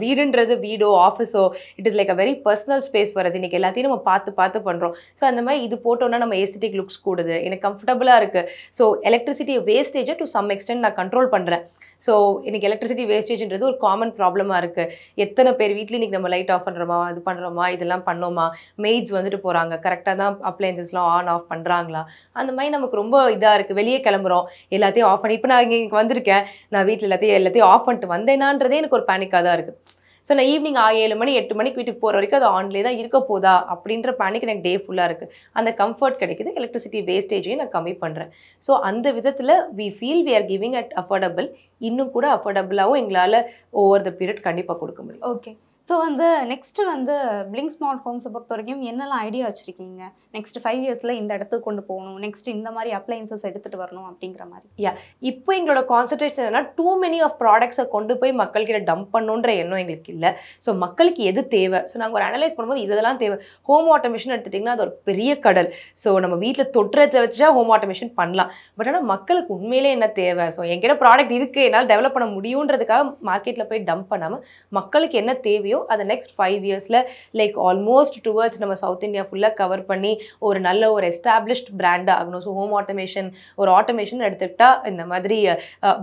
S2: வீடுன்றது வீடோ ஆஃபீஸோ it is like a very personal space for us. இன்னைக்கு எல்லாத்தையும் நம்ம பார்த்து பண்ணுறோம். ஸோ அந்த மாதிரி இது போட்டோன்னா நம்ம ஏஸ்தட்டிக் லுக்ஸ் கூடுது, எனக்கு கம்ஃபர்டபுளாக இருக்குது. ஸோ எலக்ட்ரிசிட்டி வேஸ்டேஜை டு சம் எக்ஸ்டென்ட் நான் கண்ட்ரோல் பண்ணுறேன். ஸோ இன்றைக்கி எலக்ட்ரிசிட்டி வேஸ்டேஜ்ன்றது ஒரு காமன் ப்ராப்ளமாக இருக்குது. எத்தனை பேர் வீட்டில் இன்றைக்கி நம்ம லைட் ஆஃப் பண்ணுறோமா, இது பண்ணுறோமா, இதெல்லாம் பண்ணோமா, மெய்ட்ஸ் வந்துட்டு போகிறாங்க, கரெக்டாக தான் அப்ளையன்சஸ்லாம் ஆன் ஆஃப் பண்ணுறாங்களா, அந்த மாதிரி நமக்கு ரொம்ப இதாக இருக்குது. வெளியே கிளம்புறோம் எல்லாத்தையும் ஆஃப் பண்ணி, இப்போ நான் இங்கே வந்திருக்கேன், நான் வீட்டில் எல்லாத்தையும் ஆஃப் பண்ணிட்டு வந்தேனான்றதே எனக்கு ஒரு பேனிக்காக தான் இருக்குது. ஸோ நான் ஈவினிங் 7 மணி 8 மணிக்கு வீட்டுக்கு போகிற வரைக்கும் அது ஆன்லேயே தான் இருக்க போதா அப்படின்ற பேனிக் எனக்கு டே ஃபுல்லாக இருக்குது. அந்த கம்ஃபர்ட் கிடைக்குது, எலக்ட்ரிசிட்டி வேஸ்டேஜையும் நான் கம்மி பண்ணுறேன். ஸோ அந்த விதத்தில் we feel we are giving at affordable. இன்னும் கூட அஃபோர்டபுளாகவும் எங்களால் ஓவர் த பீரியட் கண்டிப்பாக கொடுக்க முடியும்.
S1: ஓகே, ஸோ வந்து நெக்ஸ்ட்டு வந்து பிளிங்க் ஸ்மார்ட் ஹோம்ஸை பொறுத்த வரைக்கும் என்னெல்லாம் ஐடியா வச்சுருக்கீங்க? நெக்ஸ்ட் 5 இயர்ஸில் இந்த இடத்துக்கு கொண்டு போகணும், நெக்ஸ்ட் இந்த மாதிரி அப்ளையன்சஸ் எடுத்துகிட்டு வரணும் அப்படிங்கிற மாதிரி.
S2: இப்போ எங்களோட கான்சன்ட்ரேஷன் என்னன்னா டூ மெனி ஆஃப் ப்ராடக்ட்ஸை கொண்டு போய் மக்கள்கிட்ட டம்ப் பண்ணணுன்ற எண்ணம் எங்களுக்கு இல்லை. ஸோ மக்களுக்கு எது தேவை, ஸோ நாங்கள் ஒரு அனலைஸ் பண்ணும்போது இதெல்லாம் தேவை. ஹோம் ஆட்டோமேஷன் எடுத்துட்டிங்கன்னா அது ஒரு பெரிய கடல். ஸோ நம்ம வீட்டில் தொட்டுறதை வச்சா ஹோம் ஆட்டோமேஷன் பண்ணலாம். பட் ஆனால் மக்களுக்கு உண்மையிலே என்ன தேவை, ஸோ என்கிட்ட ப்ராடக்ட் இருக்குது என்னால் டெவலப் பண்ண முடியுன்றதுக்காக மார்க்கெட்டில் போய் டம்ப் பண்ணாமல் மக்களுக்கு என்ன தேவையோ அதை நெக்ஸ்ட் 5 இயர்ஸில் லைக் ஆல்மோஸ்ட் டுவர்ட்ஸ் நம்ம சவுத் இந்தியா ஃபுல்லாக கவர் பண்ணி ஒரு நல்ல ஒரு எஸ்டாப்ளிஷ்ட் பிராண்டாக ஆகணும். ஸோ ஹோம் ஆட்டோமேஷன் ஒரு ஆட்டோமேஷன் எடுத்துக்கிட்டால் இந்த மாதிரி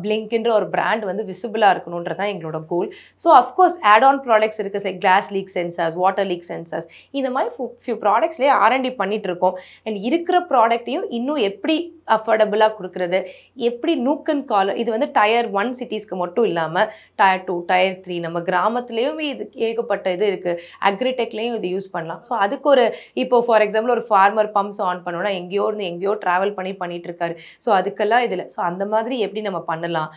S2: பிளிங்க்ன்ற ஒரு பிராண்ட் வந்து விசிபிளாக இருக்கணுன்றதான் எங்களோட goal. So of course add on products இருக்குது, like glass leak sensors, water leak sensors, இந்த மாதிரி ஃபியூ ப்ராடக்ட்ஸ்லேயே R&D பண்ணிட்டு இருக்கோம். அண்ட் இருக்கிற ப்ராடக்ட்டையும் இன்னும் எப்படி அஃபோர்டபுளாக கொடுக்குறது, எப்படி நூக் அண்ட் கார்னர், இது வந்து Tier 1 சிட்டிஸ்க்கு மட்டும் இல்லாமல் Tier 2 Tier 3 நம்ம கிராமத்துலேயும் இது ஏகப்பட்ட இது இருக்குது, அக்ரிடெக்லேயும் இது யூஸ் பண்ணலாம். ஸோ அதுக்கு ஒரு இப்போ ஃபார் எக்ஸாம்பிள் ஒரு ஃபார்மர் பம்ப்ஸ் ஆன் பண்ணோன்னா எங்கேயோ ட்ராவல் பண்ணிட்டு இருக்காரு. ஸோ அதுக்கெல்லாம் இதில் ஸோ அந்த மாதிரி எப்படி நம்ம பண்ணலாம்,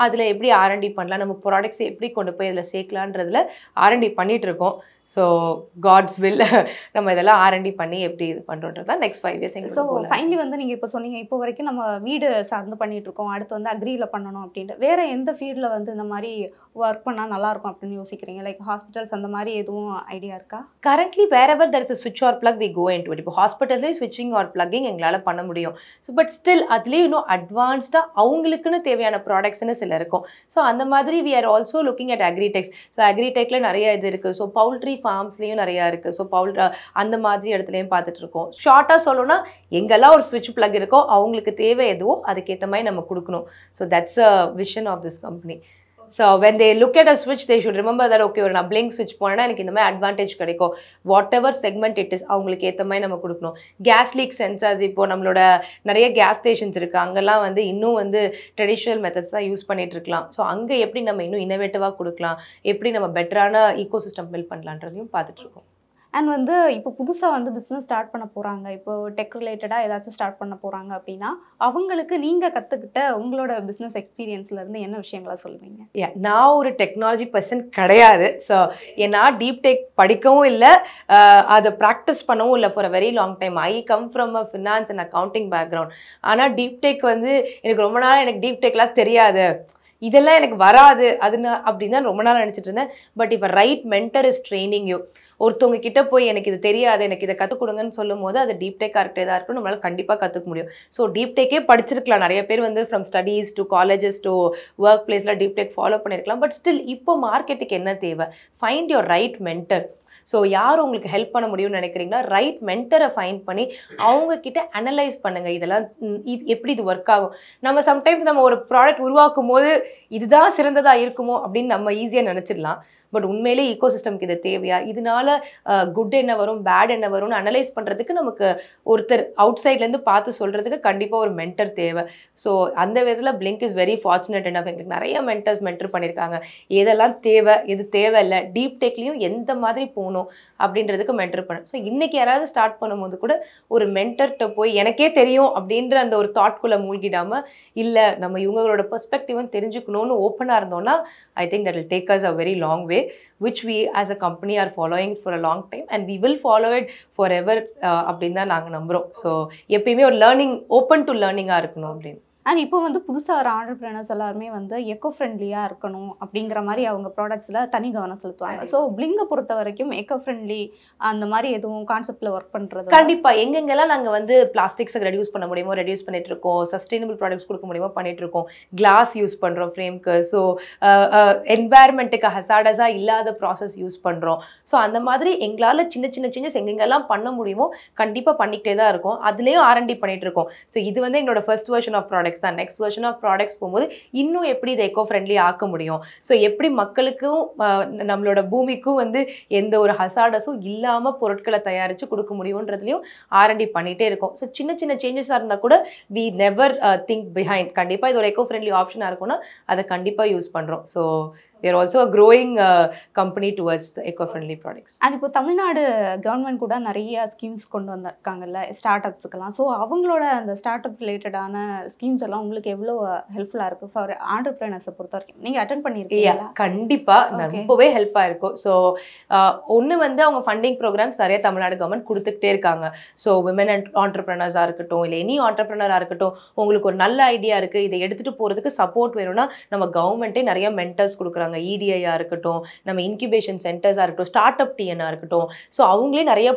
S2: அதில் எப்படி R&D பண்ணலாம், நம்ம ப்ராடக்ட்ஸை எப்படி கொண்டு போய் அதில் சேர்க்கலான்றதுல R&D பண்ணிட்டு இருக்கோம். ஸோ காட்ஸ் வில் நம்ம இதெல்லாம் R&D பண்ணி எப்படி இது பண்ணுறோன்றது தான் நெக்ஸ்ட் 5 இயர்ஸ்
S1: ஸோ
S2: எங்களுக்கு
S1: ஃபைனலி வந்து நீங்கள் இப்போ சொன்னீங்க இப்போ வரைக்கும் நம்ம வீடு சார்ந்து பண்ணிட்டு இருக்கோம், அடுத்து வந்து அக்ரியில் பண்ணணும் அப்படின்ட்டு. வேற எந்த ஃபீல்டில் வந்து இந்த மாதிரி ஒர்க் பண்ணால் நல்லா இருக்கும் அப்படின்னு யோசிக்கிறீங்க? லைக் ஹாஸ்பிட்டல்ஸ் அந்த மாதிரி எதுவும் ஐடியா இருக்கா?
S2: Currently wherever there is a switch or plug we go into it. இப்போ ஹாஸ்பிட்டல்லேயும் ஸ்விட்சிங் ஆர் பிளக்கிங் எங்களால் பண்ண முடியும். ஸோ பட் ஸ்டில் அதுலேயும் இன்னும் அட்வான்ஸ்டாக அவங்களுக்குன்னு தேவையான ப்ராடக்ட்ஸ்னு சில இருக்கும். ஸோ அந்த மாதிரி we are also looking at agri-techs. So agri-techல நிறைய இது இருக்குது. ஸோ பவுல்ட்ரி ஃபார்ம்ஸ்லேயும் நிறையா இருக்குது. ஸோ அந்த மாதிரி இடத்துலையும் பார்த்துட்டு இருக்கோம். ஷார்ட்டாக சொல்லணும்னா எங்கெல்லாம் ஒரு ஸ்விட்ச் பிளக் இருக்கோ அவங்களுக்கு தேவை எதுவோ அதுக்கேற்ற மாதிரி நம்ம கொடுக்கணும். So that's a vision of this company. So when they look at a switch, they should remember that okay, ஒரு நான் blink switch போனேன்னா எனக்கு இந்த மாதிரி அட்வான்டேஜ் கிடைக்கும். whatever segment it is அவங்களுக்கு ஏற்ற மாதிரி நம்ம கொடுக்கணும். கேஸ் லீக் சென்சார்ஸ் இப்போ நம்மளோட நிறைய கேஸ் ஸ்டேஷன்ஸ் இருக்குது, அங்கெல்லாம் வந்து இன்னும் வந்து ட்ரெடிஷ்னல் மெத்தட்ஸ் தான் யூஸ் பண்ணிட்டு இருக்கலாம். ஸோ அங்கே எப்படி நம்ம இன்னும் இன்னோவேட்டிவாக கொடுக்கலாம், எப்படி நம்ம பெட்டரான ஈகோ சிஸ்டம் பில்ட் பண்ணலான்றதையும் பார்த்துட்டு இருக்கோம்.
S1: அண்ட் வந்து இப்போ புதுசாக வந்து பிஸ்னஸ் ஸ்டார்ட் பண்ண போகிறாங்க, இப்போ டெக் ரிலேட்டடாக ஏதாச்சும் ஸ்டார்ட் பண்ண போகிறாங்க அப்படின்னா அவங்களுக்கு நீங்கள் கற்றுக்கிட்ட உங்களோட பிஸ்னஸ் எக்ஸ்பீரியன்ஸ்லேருந்து என்ன விஷயங்களா சொல்லுவீங்க?
S2: நான் ஒரு டெக்னாலஜி பர்சன் கிடையாது. ஸோ நான் டீப் டெக் படிக்கவும் இல்லை, அதை ப்ராக்டிஸ் பண்ணவும் இல்லை for a very long time. I come from a finance and accounting background. ஆனால் டீப் டெக் வந்து எனக்கு ரொம்ப நாள் எனக்கு டீப் டெக்லாம் தெரியாது, இதெல்லாம் எனக்கு வராது அப்படின்னு தான் ரொம்ப நாள் நினச்சிட்டு இருந்தேன். பட் இப்போ right mentor is training you. ஒருத்தவங்க கிட்ட போய் எனக்கு இது தெரியாது, எனக்கு இதை கற்றுக் கொடுங்கன்னு சொல்லும் போது அது டீப் டெக் ஆர்கிட்டேதான் இருக்கும், நம்மளால கண்டிப்பாக கற்றுக்க முடியும். ஸோ டீப் டெக்கே படிச்சிருக்கலாம், நிறைய பேர் வந்து from studies to colleges to work பிளேஸில் டீப் டெக் ஃபாலோ பண்ணியிருக்கலாம். பட் ஸ்டில் இப்போ மார்க்கெட்டுக்கு என்ன தேவை? Find your right mentor. So யார் உங்களுக்கு ஹெல்ப் பண்ண முடியும்னு நினைக்கிறீங்கன்னா ரைட் மென்டரை ஃபைண்ட் பண்ணி அவங்கக்கிட்ட அனலைஸ் பண்ணுங்கள், இதெல்லாம் எப்படி இது ஒர்க் ஆகும். நம்ம சம்டைம்ஸ் நம்ம ஒரு ப்ராடக்ட் உருவாக்கும் போது இதுதான் சிறந்ததாக இருக்குமோ அப்படின்னு நம்ம ஈஸியாக நினச்சிடலாம். பட் உண்மையிலே ஈகோ சிஸ்டம்க்கு இது தேவையா, இதனால குட் என்ன வரும் பேட் என்ன வரும்னு அனலைஸ் பண்ணுறதுக்கு நமக்கு ஒருத்தர் அவுட் சைட்லேருந்து பார்த்து சொல்கிறதுக்கு கண்டிப்பாக ஒரு மென்டர் தேவை. ஸோ அந்த விதத்தில் பிளிங்க் இஸ் வெரி ஃபார்ச்சுனேட் என்னாஃப். எங்களுக்கு நிறைய மென்டர்ஸ் மென்டர் பண்ணியிருக்காங்க, எதெல்லாம் தேவை எது தேவையில்லை, டீப் டெக்லேயும் எந்த மாதிரி போகணும் அப்படின்றதுக்கு மென்டர் பண்ண. ஸோ இன்றைக்கி யாராவது ஸ்டார்ட் பண்ணும்போது கூட ஒரு மென்டர்கிட்ட போய் எனக்கே தெரியும் அப்படின்ற அந்த ஒரு தாட்குள்ளே மூழ்கிடாமல், இல்லை நம்ம இவங்களோட பெர்ஸ்பெக்டிவும் தெரிஞ்சுக்கணும்னு ஓப்பனாக இருந்தோம்னா I think that will take us a very long way, which we as a company are following for a long time and we will follow it forever அப்படின்னு தான் நாங்கள் நம்புகிறோம். ஸோ எப்பயுமே ஒரு லேர்னிங் ஓப்பன் டு லேர்னிங்காக இருக்கணும் அப்படின்னு.
S1: அண்ட் இப்போ வந்து புதுசாக வர ஆண்டர்பிரினர்ஸ் எல்லாருமே வந்து எக்கோ ஃப்ரெண்ட்லியாக இருக்கணும் அப்படிங்கிற மாதிரி அவங்க ப்ராடக்ட்ஸில் தனி கவனம் செலுத்துவாங்க. ஸோ பிளிங்கை பொறுத்த வரைக்கும் எக்கோ ஃப்ரெண்ட்லி அந்த மாதிரி எதுவும் கான்செப்டில் ஒர்க் பண்ணுறது?
S2: கண்டிப்பாக எங்கெங்கெல்லாம் நாங்கள் வந்து பிளாஸ்டிக்ஸை ரெடியூஸ் பண்ண முடியுமோ ரெடியூஸ் பண்ணிட்டு இருக்கோம், சஸ்டைனபிள் ப்ராடக்ட்ஸ் கொடுக்க முடியுமோ பண்ணிட்டு இருக்கோம், கிளாஸ் யூஸ் பண்ணுறோம் ஃப்ரேம்க்கு. ஸோ என்வாயர்மெண்ட்டுக்கு ஹசார்டஸாக இல்லாத ப்ராசஸ் யூஸ் பண்ணுறோம். ஸோ அந்த மாதிரி எங்களால் சின்ன சின்ன சேஞ்சஸ் எங்கெங்கெல்லாம் பண்ண முடியுமோ கண்டிப்பாக பண்ணிக்கிட்டே தான் இருக்கோம். அதுலேயும் R&D பண்ணிட்டு இருக்கோம். ஸோ இது வந்து எங்களோட ஃபர்ஸ்ட் வெர்ஷன் ஆஃப் ப்ராடக்ட்ஸ் தான். நெக்ஸ்ட் வெர்ஷன் ஆஃப் ப்ராடக்ட்ஸ் போகும்போது இன்னும் எப்படி இதை எக்கோ ஃப்ரெண்ட்லி ஆக்க முடியும், ஸோ எப்படி மக்களுக்கும் நம்மளோட பூமிக்கும் வந்து எந்த ஒரு ஹசார்டஸும் இல்லாமல் பொருட்களை தயாரித்து கொடுக்க முடியுன்றதுலையும் R&D பண்ணிகிட்டே இருக்கோம். ஸோ சின்ன சின்ன சேஞ்சஸாக இருந்தால் கூட வி நெவர் திங்க் பிஹைண்ட். கண்டிப்பாக இது ஒரு எக்கோ ஃப்ரெண்ட்லி ஆப்ஷனாக இருக்கும்னா அதை கண்டிப்பாக யூஸ் பண்ணுறோம். So we are also a growing company towards the eco-friendly products.
S1: And இப்போ தமிழ்நாடு கவர்மெண்ட் கூட நிறைய ஸ்கீம்ஸ் கொண்டு வந்திருக்காங்கல்ல ஸ்டார்ட் அப்ஸுக்கெல்லாம். ஸோ அவங்களோட அந்த ஸ்டார்ட் அப் ரிலேட்டடான ஸ்கீம்ஸ் எல்லாம் உங்களுக்கு எவ்வளோ ஹெல்ப்ஃபுல்லாக இருக்குது ஃபார் ஆண்டர்பிரினர்ஸை பொறுத்த வரைக்கும்? நீங்கள் அட்டன் பண்ணியிருக்கீங்களா?
S2: கண்டிப்பாக ரொம்பவே ஹெல்ப்பாக இருக்கும். ஸோ ஒன்று வந்து அவங்க ஃபண்டிங் ப்ரோக்ராம்ஸ் நிறைய தமிழ்நாடு கவர்மெண்ட் கொடுத்துக்கிட்டே இருக்காங்க. ஸோ விமன் ஆண்டர்பிரினர்ஸாக இருக்கட்டும், இல்லை எனி ஆண்டர்பிரினராக இருக்கட்டும், உங்களுக்கு ஒரு நல்ல ஐடியா இருக்குது, இதை எடுத்துகிட்டு போகிறதுக்கு சப்போர்ட் வேணும்னா நம்ம கவர்மெண்ட்டே நிறைய மென்டர்ஸ் கொடுக்குறாங்க. EDIயா இருக்கட்டும், நம்ம இன்குபேஷன் சென்டர்ஸாக இருக்கட்டும், ஸ்டார்ட் அப் டிஎன்னாக இருக்கட்டும். ஸோ அவங்களே நிறைய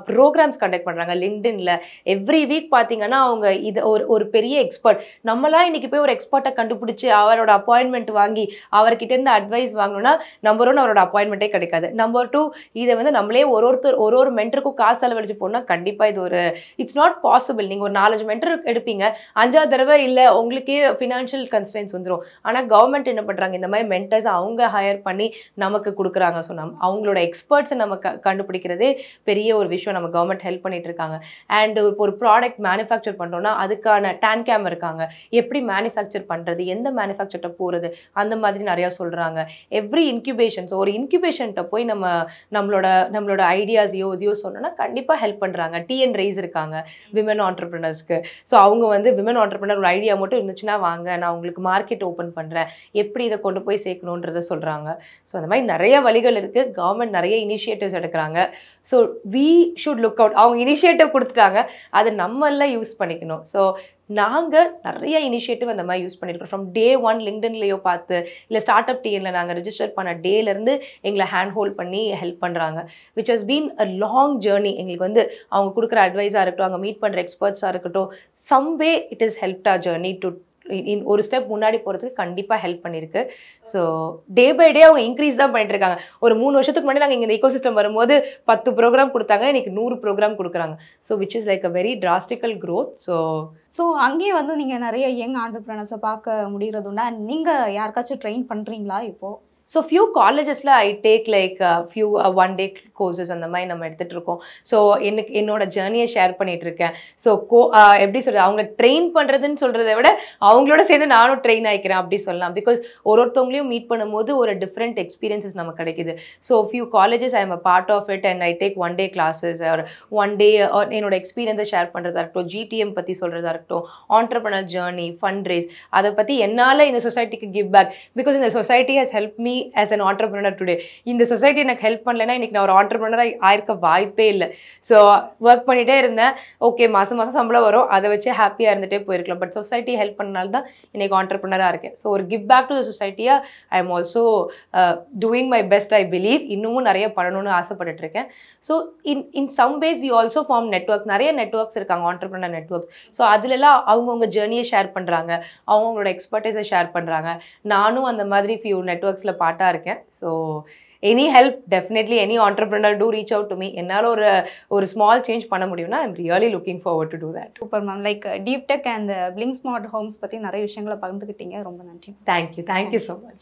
S2: ப்ரோக்ராம்ஸ் கண்டக்ட் பண்ணுறாங்க. லிங்க்டின்ல எவ்ரி வீக் பார்த்தீங்கன்னா அவங்க இது ஒரு பெரிய எக்ஸ்பர்ட், நம்மளாம் இன்னைக்கு போய் ஒரு எக்ஸ்பர்ட்டை கண்டுபிடிச்சி அவரோட அப்பாயின்மெண்ட் வாங்கி அவர்கிட்ட இருந்து அட்வைஸ் வாங்கணும்னா நம்பர் 1 அவரோட அப்பாயின்மெண்ட்டே கிடைக்காது. நம்பர் 2 இதை வந்து நம்மளே ஒரு மென்டருக்கும் காசு செலவழிச்சு போனால் கண்டிப்பாக இது ஒரு இட்ஸ் நாட் பாசிபிள். நீங்கள் ஒரு 4 மென்டர் எடுப்பீங்க, 5ஆவது தடவை இல்லை உங்களுக்கே ஃபினான்ஷியல் கன்ஸ்ட்ரெயின்ஸ் வந்துடும். ஆனால் கவர்மெண்ட் என்ன பண்ணுறாங்க, இந்த மாதிரி மென்டர்ஸ் அவங்க ஹையர் பண்ணி நமக்கு கொடுக்குறாங்க. ஸோ அவங்களோட எக்ஸ்பர்ட்ஸை நம்ம கண்டுபிடிக்கிறதே பெரிய ஒரு விஷயம். நம்ம கவர்மெண்ட் ஹெல்ப் பண்ணிட்டு இருக்காங்க. அண்ட் இப்போ ஒரு ப்ராடக்ட் மேனுஃபேக்சர் பண்ணுறோம்னா அதுக்கான டான்கேம் இருக்காங்க, எப்படி மேனுஃபேக்சர் பண்ணுறது, எந்த மேனுஃபேக்சர்கிட்ட போகிறது, அந்த மாதிரி நிறையா சொல்கிறாங்க. எவ்ரி இன்குபேஷன், ஸோ ஒரு இன்குபேஷன்கிட்ட போய் நம்மளோட ஐடியாஸையோ இதையோ சொன்னோன்னா கண்டிப்பாக ஹெல்ப் பண்ணுறாங்க. TN ரைஸ் இருக்காங்க விமன் ஆண்டர்பிரினர்ஸ்க்கு. ஸோ அவங்க வந்து விமன் ஆண்டர்பிரினர் ஒரு ஐடியா மட்டும் இருந்துச்சுன்னா வாங்க நான் உங்களுக்கு மார்க்கெட் ஓப்பன் பண்ணுறேன், எப்படி இதை கொண்டு போய் சேர்க்கணுன்றது அப்படின்றத சொல்கிறாங்க. ஸோ அந்த மாதிரி நிறைய வழிகள் இருக்குது. கவர்மெண்ட் நிறைய இனிஷியேட்டிவ்ஸ் எடுக்கிறாங்க. So we should look out. அவங்க இனிஷியேட்டிவ் கொடுத்துட்டாங்க, அதை நம்மளாம் யூஸ் பண்ணிக்கணும். ஸோ நாங்கள் நிறைய இனிஷியேட்டிவ் அந்த மாதிரி யூஸ் பண்ணியிருக்கோம். ஃப்ரம் டே 1 லிங்க்டின்லேயோ பார்த்து, இல்லை ஸ்டார்ட் அப் டிஎனில் நாங்கள் ரிஜிஸ்டர் பண்ண டேலேருந்து எங்களை ஹேண்ட் ஹோல்ட் பண்ணி ஹெல்ப் பண்ணுறாங்க. Which has been a long journey. எங்களுக்கு வந்து அவங்க கொடுக்குற அட்வைஸாக இருக்கட்டும், அவங்க மீட் பண்ணுற எக்ஸ்பர்ட்ஸாக இருக்கட்டும், some way it is helped our journey to ஒரு ஸ்டெப் முன்னாடி போகிறதுக்கு கண்டிப்பாக ஹெல்ப் பண்ணியிருக்கு. ஸோ டே பை டே அவங்க இன்க்ரீஸ் தான் பண்ணிட்டு இருக்காங்க. ஒரு 3 வருஷத்துக்கு முன்னாடி நாங்கள் இந்த ஈகோசிஸ்டம் வரும்போது 10 ப்ரோக்ராம் கொடுத்தாங்க, இன்னைக்கு 100 ப்ரோக்ராம் கொடுக்குறாங்க. So which is like a very drastical growth.
S1: So அங்கேயே வந்து நீங்கள் நிறைய யங் ஆண்டர்பிரினர்ஸை பார்க்க முடிகிறது உண்டா? நீங்கள் யாருக்காச்சும் ட்ரெயின் பண்ணுறீங்களா இப்போது?
S2: ஸோ ஃபியூ காலேஜஸில் I take like few 1 day courses அந்த மாதிரி நம்ம எடுத்துகிட்டு இருக்கோம். ஸோ என்னோட ஜேர்னியை ஷேர் பண்ணிகிட்டு இருக்கேன். ஸோ எப்படி சொல்கிறது, அவங்க ட்ரெயின் பண்ணுறதுன்னு சொல்கிறத விட அவங்களோட சேர்ந்து நானும் ட்ரெயின் ஆகிக்கிறேன் அப்படி சொல்லலாம். பிகாஸ் ஒருத்தவங்களையும் மீட் பண்ணும்போது ஒரு டிஃப்ரெண்ட் எக்ஸ்பீரியன்ஸஸ் நமக்கு கிடைக்குது. So few colleges I am a part of it and I take 1 day classes or 1 day என்னோட எக்ஸ்பீரியன்ஸை ஷேர் பண்ணுறதா இருக்கட்டும், ஜிடிஎம் பற்றி சொல்கிறதா இருக்கட்டும், ஆண்டர்ப்ரனர் ஜேர்னி, ஃபண்ட் ரேஸ், அதை பற்றி என்னால் இந்த சொசைட்டிக்கு கிவ் பேக். பிகாஸ் இந்த society has help me as an entrepreneur today. இந்த சொசைட்டி எனக்கு ஹெல்ப் பண்ணலைன்னா இன்னைக்கு நான் ஒரு ஆண்டர்ப்ரனராக ஆயிருக்க வாய்ப்பே இல்லை. ஸோ ஒர்க் பண்ணிகிட்டே இருந்தேன், ஓகே மாதம் சம்பளம் வரும், அதை வச்சு ஹாப்பியாக இருந்துகிட்டே போயிருக்கலாம். பட் சொசைட்டி ஹெல்ப் பண்ணனால தான் இன்னைக்கு ஆண்டர்ப்ரனராக இருக்கேன். ஸோ ஒரு கிவ் பேக் டு த சொசைட்டியாக I am also doing my best. I believe இன்னமும் நிறைய பண்ணணும்னு ஆசைப்பட்டுட்டு இருக்கேன். So in some ways we also form networks. நிறைய நெட்ஒர்க்ஸ் இருக்காங்க, ஆண்டர்ப்ரனர் நெட்ஒர்க்ஸ். ஸோ அதுலலாம் அவங்கவுங்க ஜேர்னியை ஷேர் பண்ணுறாங்க, அவங்களோட எக்ஸ்பர்டைஸை ஷேர் பண்ணுறாங்க. நானும் அந்த மாதிரி ஃபியூ நெட்ஒர்க்ஸில் பார்ட்டாக இருக்கேன். So any help, definitely any entrepreneur to reach out to me. என்னால் ஒரு ஸ்மால் சேஞ்ச் பண்ண முடியும்னா I am really looking forward to do that.
S1: Super ma'am. Like deep tech and Blink smart homes பற்றி நிறைய விஷயங்களை பகிர்ந்துக்கிட்டீங்க. ரொம்ப நன்றி.
S2: Thank you so much.